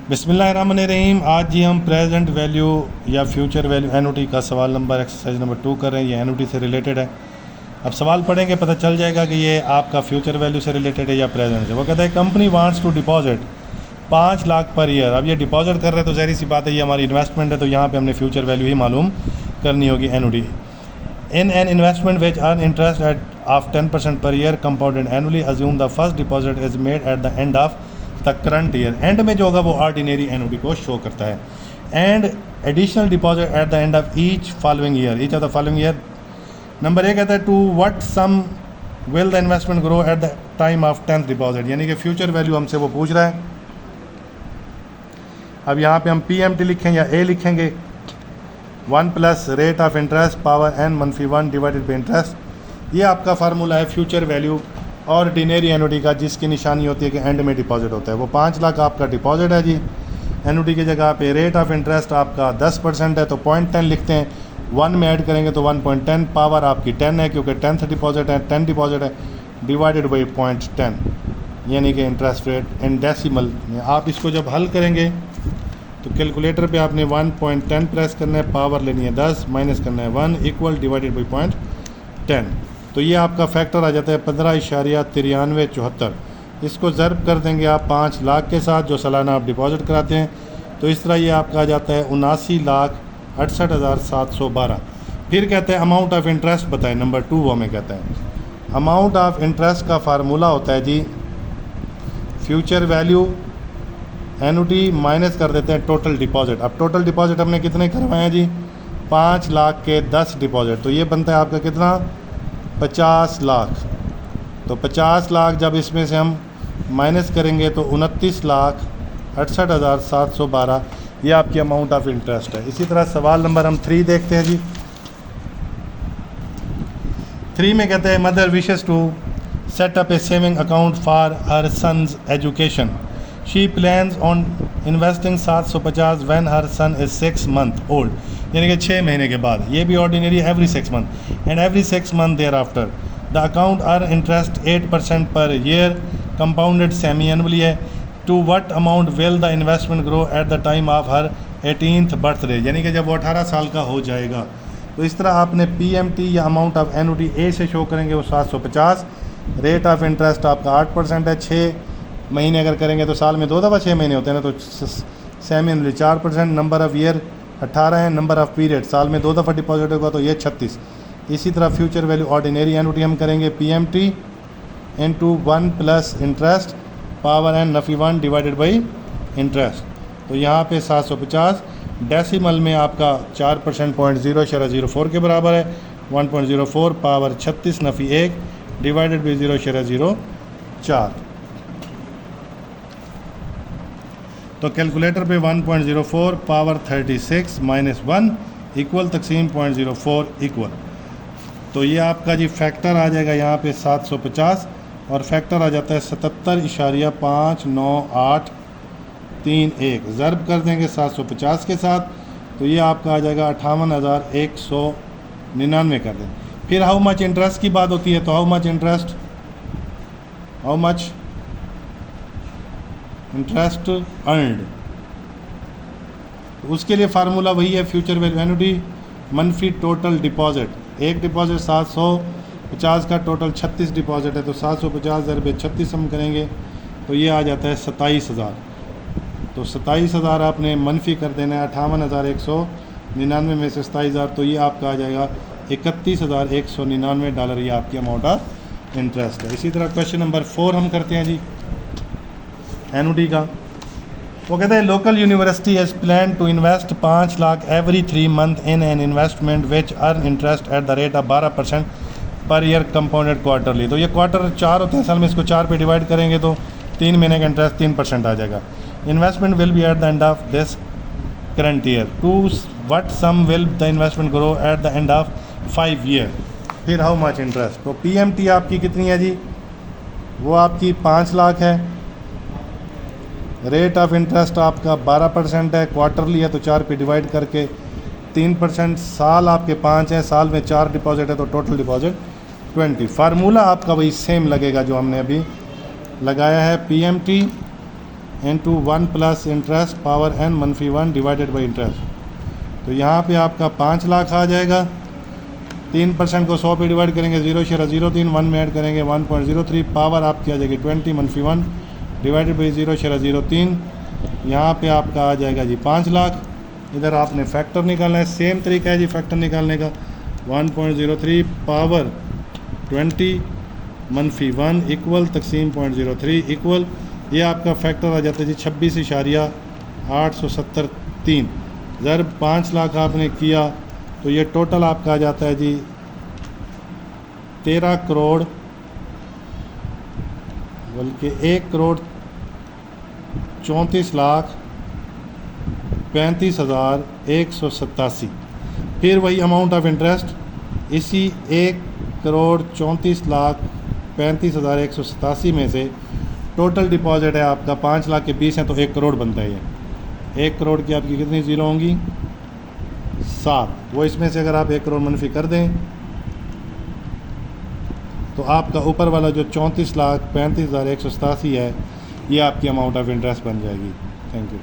बिस्मिल्लाहिर्रहमानिर्रहीम। आज जी हम प्रेजेंट वैल्यू या फ्यूचर वैल्यू एनयूटी का सवाल नंबर एक्सरसाइज नंबर 2 कर रहे हैं। ये एनयूटी से रिलेटेड है। अब सवाल पढ़ेंगे पता चल जाएगा कि ये आपका फ्यूचर वैल्यू से रिलेटेड है या प्रेजेंट से। वो कहता है company wants to deposit 5 lakh per year. अब ये डिपॉजिट कर रहे हैं तो ज़ाहिर सी बात है ये हमारी इन्वेस्टमेंट है, तो यहाँ पे हमने फ्यूचर वैल्यू ही मालूम करनी होगी NUT. In an investment which earn interest eight of 10% पर year compounded annually assume the first deposit is made at the end of the current year. And में जो होगा वो ऑर्डिनरी एनयूटी को शो करता है। And additional deposit at the end of each following year, each of the following year. Number A कहता है to what sum will the investment grow at the time of 10th deposit, यानी कि future value हमसे वो पूछ रहा है। अब यहाँ पे हम PMT लिखें या A लिखेंगे। 1 plus rate of interest power n -1 divided by interest. ये आपका फार्मूला है फ्यूचर वैल्यू और ऑर्डिनरी एनयूटी का, जिसकी निशानी होती है कि एंड में डिपॉजिट होता है। वो 5 लाख आपका डिपॉजिट है जी। एनयूटी की जगह पे रेट ऑफ इंटरेस्ट आपका 10% है तो 0.10 लिखते हैं। 1 में ऐड करेंगे तो 1.10, पावर आपकी 10 है क्योंकि 10th डिपॉजिट है, 10 डिपॉजिट है, डिवाइडेड बाई 0.10 यानी कि इंटरेस्ट रेट इन डेसिमल में। आप इसको जब हल करेंगे तो कैलकुलेटर पे आपने 1.10 प्रेस करना है, पावर लेनी है 10, माइनस करना है 1 इक्वल डिवाइडेड बाई 0.10। तो ये आपका फैक्टर आ जाता है 15.9374। इसको ज़र्ब कर देंगे आप 5 लाख के साथ जो सालाना आप डिपॉजिट कराते हैं, तो इस तरह ये आपका आ जाता है 79,68,712। फिर कहते हैं अमाउंट ऑफ इंटरेस्ट बताएं। नंबर 2 वो हमें कहता है अमाउंट ऑफ इंटरेस्ट का फार्मूला होता है जी फ्यूचर वैल्यू एनयूटी माइनस कर देते हैं टोटल डिपॉजिट। अब टोटल डिपॉजिट हमने कितने करवाए हैं जी? 5 लाख के 10 डिपॉजिट, तो ये बनता है आपका कितना? 50 लाख। तो 50 लाख जब इसमें से हम माइनस करेंगे तो 29,68,712 ये आपकी अमाउंट ऑफ इंटरेस्ट है। इसी तरह सवाल नंबर हम 3 देखते हैं जी। 3 में कहते हैं mother wishes to set up a saving account for her son's education. She plans on investing 750 when her son is 6 month old, यानी कि 6 महीने के बाद। ये भी ordinary every 6 month and every 6 month thereafter the account earn interest 8% per year compounded semi annually है। To what amount will the investment grow at the time of her 18th birthday, यानी कि जब वो 18 साल का हो जाएगा। तो इस तरह आपने PMT या अमाउंट ऑफ एनयूटी A से शो करेंगे वो 750। रेट ऑफ इंटरेस्ट आपका 8% है। 6 महीने अगर करेंगे तो साल में 2 दफ़ा 6 महीने होते हैं ना, तो semi annually 4%। Number of year 18 है। नंबर ऑफ़ पीरियड साल में 2 दफ़ा डिपॉजिट होगा तो ये 36। इसी तरह फ्यूचर वैल्यू ऑर्डिनरी एनयूटी हम करेंगे PMT into 1 plus interest power n -1 divided by interest. तो यहाँ पे 750 डेसिमल में आपका 4% 0.004 के बराबर है। 1.04 पावर 36 -1 डिवाइडेड बाई 0.04। तो कैलकुलेटर पे 1.04 पावर 36 माइनस 1 इक्वल तकसीम 0.04 इक्वल। तो ये आपका जी फैक्टर आ जाएगा यहाँ पे 750 और फैक्टर आ जाता है 77.598131। ज़र्ब कर देंगे 750 के साथ तो ये आपका आ जाएगा 58,199 कर दें। फिर हाउ मच इंटरेस्ट की बात होती है तो हाउ मच इंटरेस्ट अर्नड, तो उसके लिए फार्मूला वही है फ्यूचर वैल्यू एनयूटी मनफी टोटल डिपॉजिट। एक डिपॉजिट 750 का, टोटल 36 डिपॉजिट है तो 750 ज़रबे 36 हम करेंगे तो ये आ जाता है 27,000। तो 27,000 आपने मनफी कर देना है 58,199 में से 27,000, तो ये आपका आ जाएगा $31,199। ये आपकी अमाउंट ऑफ इंटरेस्ट है। इसी तरह क्वेश्चन नंबर 4 हम करते हैं जी एनयूटी का। वो कहते हैं local university has plan to invest 5 lakh every 3 month in an investment which earn interest at the rate of 12% per year compounded quarterly. तो ये क्वार्टर 4 होते हैं साल में, इसको 4 पे डिवाइड करेंगे तो 3 महीने का इंटरेस्ट 3% आ जाएगा। Investment will be at the end of this current year. To what sum will the investment grow at the end of 5 year। फिर हाउ मच इंटरेस्ट। तो PMT आपकी कितनी है जी? वो आपकी 5 लाख है। रेट ऑफ इंटरेस्ट आपका 12% है, क्वार्टरली है तो 4 पे डिवाइड करके 3%। साल आपके 5 हैं, साल में 4 डिपॉजिट है तो टोटल डिपॉजिट 20। फार्मूला आपका वही सेम लगेगा जो हमने अभी लगाया है। PMT into 1 plus interest power n मनफी 1 डिवाइडेड बाई इंटरेस्ट। तो यहाँ पे आपका 5 लाख आ जाएगा। 3% को 100 पे डिवाइड करेंगे 0.03, 1 में ऐड करेंगे 1.03, पावर आपकी आ जाएगी 20 मनफी 1 डिवाइडेड बाई 0.03। यहाँ पे आपका आ जाएगा जी 5 लाख। इधर आपने फैक्टर निकालना है, सेम तरीका है जी फैक्टर निकालने का। 1.03 पावर 20 मनफी 1 इक्वल तकसीम 0.03 इक्वल, ये आपका फैक्टर आ जाता है जी 26,873। ज़रब 5 लाख आपने किया तो ये टोटल आपका आ जाता है जी 13 करोड़, बल्कि 1,34,35,187। फिर वही अमाउंट ऑफ इंटरेस्ट इसी 1,34,35,187 में से टोटल डिपॉजिट है आपका 5 लाख के 20 हैं तो 1 करोड़ बनता है। ये 1 करोड़ की आपकी कितनी ज़ीरो होंगी? 7। वो इसमें से अगर आप 1 करोड़ मनफी कर दें तो आपका ऊपर वाला जो 34,35,187 है ये आपकी अमाउंट ऑफ इंटरेस्ट बन जाएगी। Thank you.